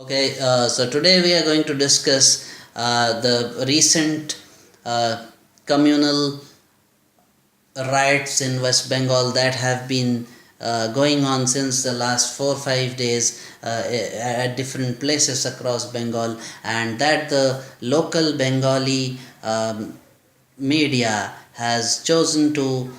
So today we are going to discuss the recent communal riots in West Bengal that have been going on since the last 4 5 days at different places across Bengal, and that the local Bengali media has chosen to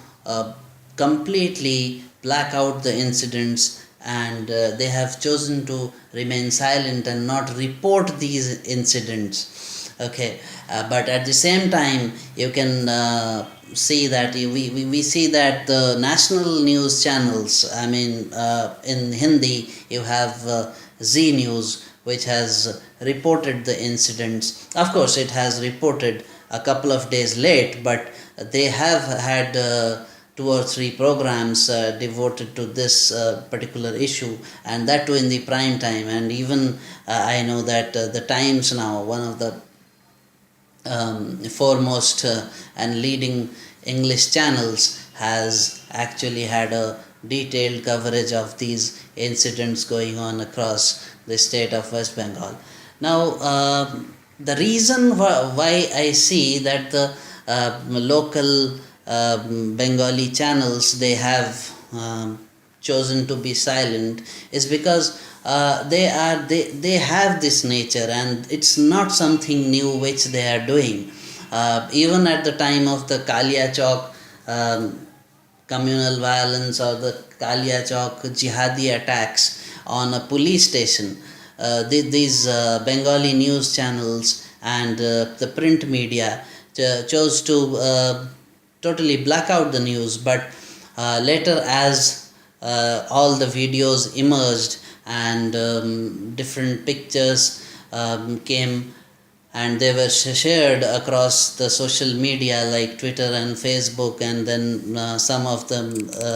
completely black out the incidents, and they have chosen to remain silent and not report these incidents. But at the same time you can see that we see that the national news channels, in Hindi you have Z News, which has reported the incidents. Of course it has reported a couple of days late, but they have had 2 or 3 programs devoted to this particular issue, and that too in the prime time. And even I know that the Times now, one of the foremost and leading English channels, has actually had a detailed coverage of these incidents going on across the state of West Bengal. Now, the reason why I see that the local Bengali channels, they have chosen to be silent is because they have this nature, and it's not something new which they are doing. Even at the time of the Kalia Chowk communal violence, or the Kalia Chowk jihadi attacks on a police station, these Bengali news channels and the print media chose to totally black out the news. But later, as all the videos emerged and different pictures came, and they were shared across the social media like Twitter and Facebook, and then some of the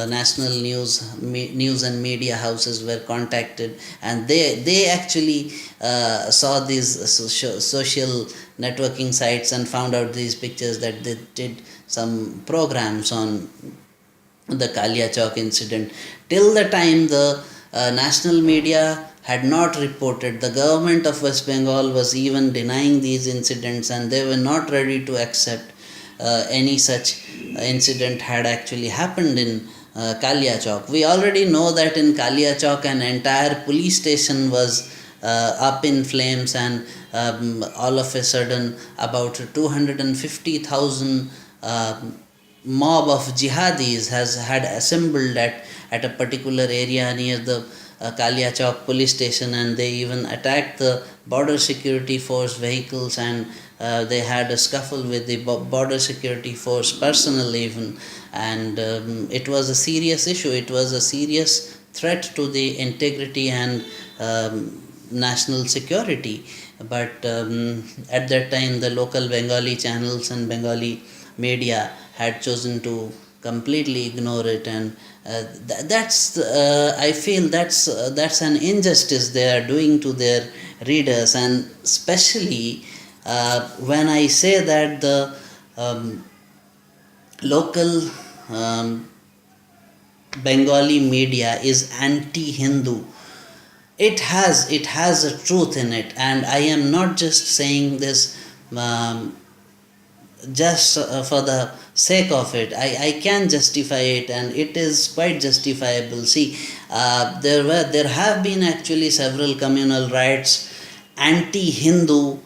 national news and media houses were contacted, and they actually saw these social networking sites and found out these pictures, that they did some programs on the Kalia Chowk incident. Till the time the national media had not reported, the government of West Bengal was even denying these incidents, and they were not ready to accept any such incident had actually happened in Kalia Chowk. We already know that in Kalia Chowk an entire police station was up in flames, and all of a sudden about 250,000 mob of jihadis had assembled at a particular area near the Kalia Chowk police station, and they even attacked the border security force vehicles, and they had a scuffle with the border security force personnel even. And it was a serious issue, it was a serious threat to the integrity and national security. But at that time the local Bengali channels and Bengali media had chosen to completely ignore it, and that's I feel that's an injustice they are doing to their readers. And especially when I say that the local Bengali media is anti-Hindu, it has a truth in it, and I am not just saying this just for the sake of it. I can justify it, and it is quite justifiable. See, there have been actually several communal riots, anti-Hindu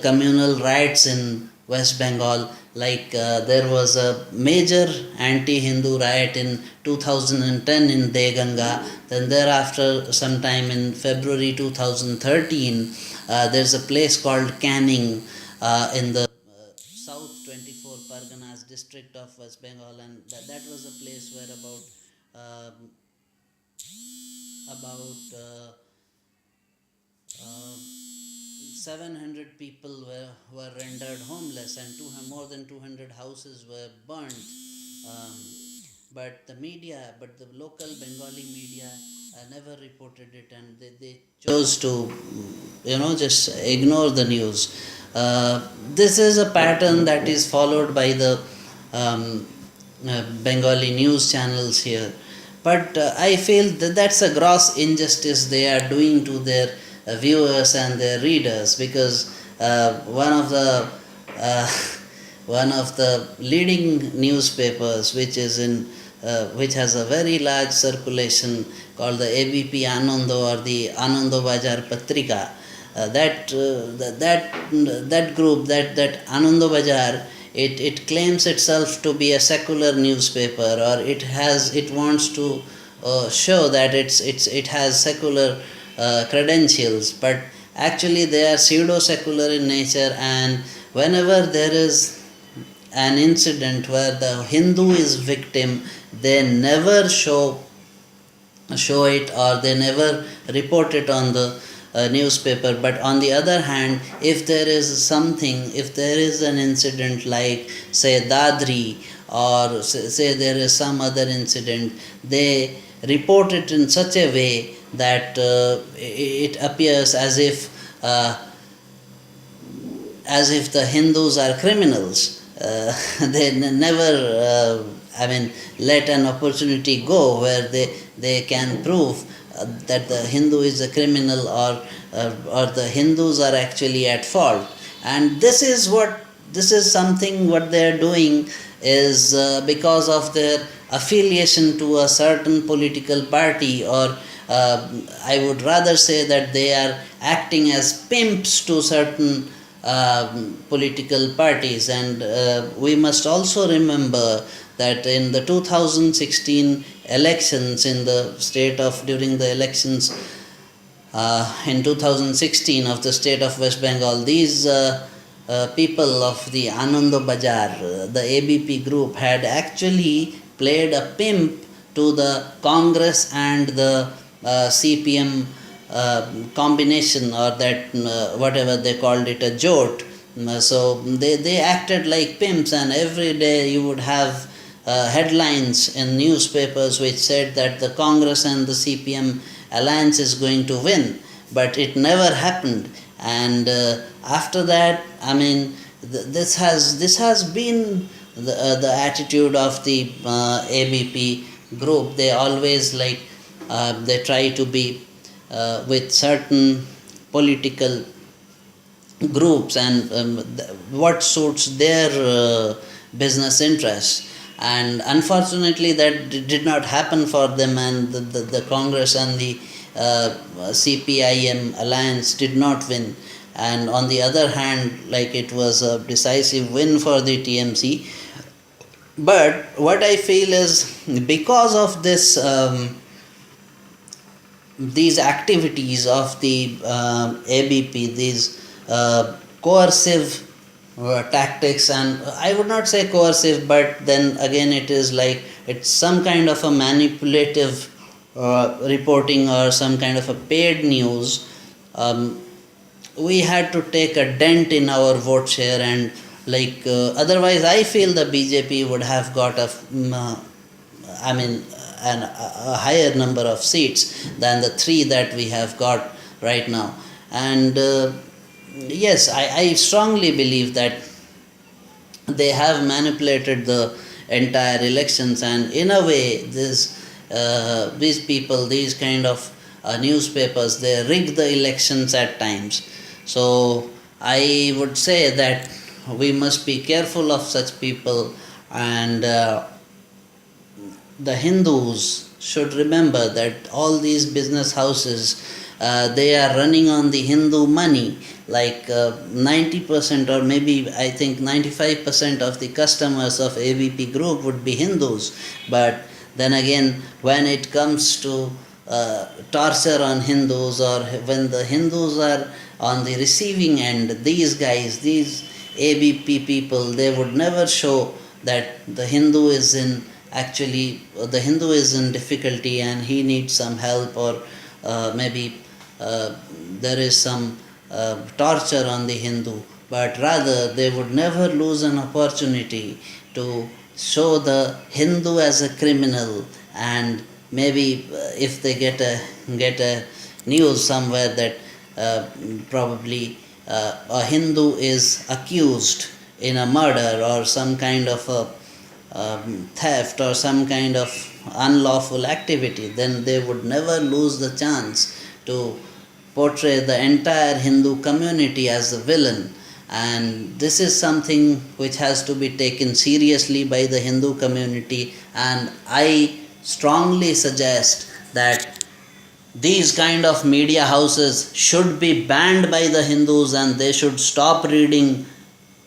communal riots in West Bengal. Like there was a major anti-Hindu riot in 2010 in Deganga. Then thereafter, sometime in February 2013, there's a place called Canning in the South 24 Parganas district of West Bengal, and that was a place where about 700 people were rendered homeless, and more than 200 houses were burned. Um, but the local Bengali media never reported it, and they chose to, just ignore the news. This is a pattern that is followed by the Bengali news channels here. But I feel that that's a gross injustice they are doing to their viewers and their readers, because one of the uh, one of the leading newspapers which has a very large circulation, called the ABP Anando, or the Anando Bajar Patrika. That group, that Anando Bajar, it claims itself to be a secular newspaper, or it wants to show that it has secular credentials, but actually they are pseudo secular in nature. And whenever there is an incident where the Hindu is victim, they never show it, or they never report it on the newspaper. But on the other hand, if there is an incident like, say, Dadri, or say there is some other incident, they report it in such a way that it appears as if the Hindus are criminals. They never, let an opportunity go where they can prove that the Hindu is a criminal, or the Hindus are actually at fault. And this is something what they are doing is because of their affiliation to a certain political party, or I would rather say that they are acting as pimps to certain political parties. And we must also remember that in the 2016 elections, during the elections in 2016 of the state of West Bengal, these people of the Anando Bajar, the ABP group, had actually played a pimp to the Congress and the CPM combination, or that whatever they called it, a jolt. So they acted like pimps, and every day you would have headlines in newspapers which said that the Congress and the CPM alliance is going to win, but it never happened. And after that, this has been the attitude of the ABP group. They always they try to be with certain political groups, and what suits their business interests. And unfortunately that did not happen for them, and the Congress and the CPIM alliance did not win. And on the other hand, it was a decisive win for the TMC. But what I feel is, because of this these activities of the ABP, these coercive tactics, and I would not say coercive, but then again it's some kind of a manipulative reporting, or some kind of a paid news. We had to take a dent in our vote share, and otherwise I feel the BJP would have got a higher number of seats than the 3 that we have got right now. And yes, I strongly believe that they have manipulated the entire elections, and in a way these people, these kind of newspapers, they rig the elections at times. So I would say that we must be careful of such people, and the Hindus should remember that all these business houses, they are running on the Hindu money. 90%, or maybe I think 95% of the customers of ABP group would be Hindus. But then again, when it comes to torture on Hindus, or when the Hindus are on the receiving end, these ABP people, they would never show that the Hindu is in difficulty and he needs some help, or maybe there is some torture on the Hindu. But rather they would never lose an opportunity to show the Hindu as a criminal. And maybe if they get a news somewhere that probably a Hindu is accused in a murder, or some kind of a theft, or some kind of unlawful activity, then they would never lose the chance to portray the entire Hindu community as the villain. And this is something which has to be taken seriously by the Hindu community. And I strongly suggest that these kind of media houses should be banned by the Hindus, and they should stop reading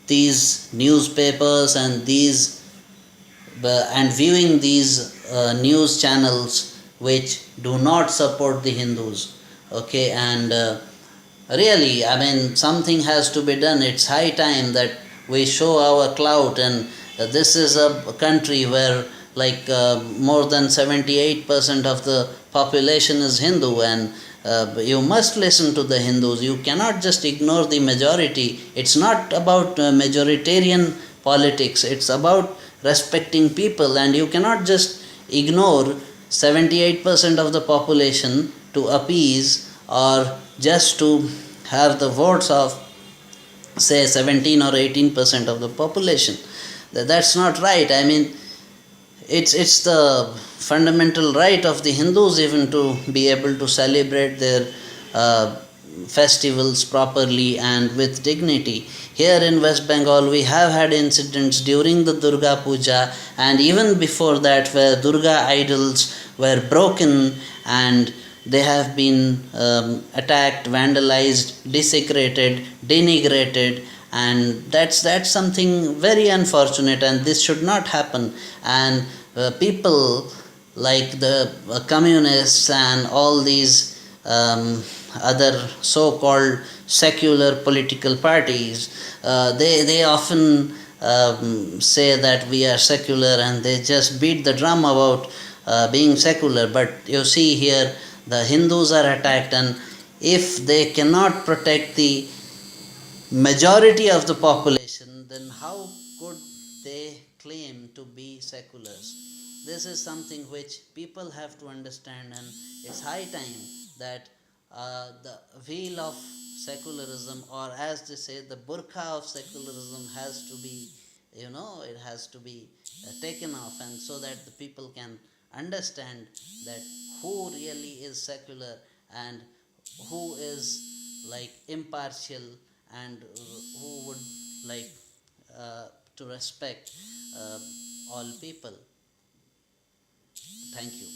these newspapers and viewing these news channels which do not support the Hindus. Okay, and really, I mean, something has to be done. It's high time that we show our clout, and this is a country where more than 78% of the population is Hindu, and you must listen to the Hindus. You cannot just ignore the majority. It's not about majoritarian politics, it's about respecting people, and you cannot just ignore 78% of the population to appease or just to have the votes of say 17 or 18% of the population. That's not right. I mean, it's the fundamental right of the Hindus even to be able to celebrate their uh, festivals properly and with dignity. Here in West Bengal, we have had incidents during the Durga Puja and even before that where Durga idols were broken and they have been attacked, vandalized, desecrated, denigrated, and that's something very unfortunate, and this should not happen. And people like the communists and all these other so-called secular political parties, they often say that we are secular, and they just beat the drum about being secular. But you see here, the Hindus are attacked, and if they cannot protect the majority of the population, then how could they claim to be seculars? This is something which people have to understand, and it's high time that the veil of secularism, or as they say, the burqa of secularism, has to be, it has to be taken off, and so that the people can understand that who really is secular and who is impartial, and who would like to respect uh, all people. Thank you.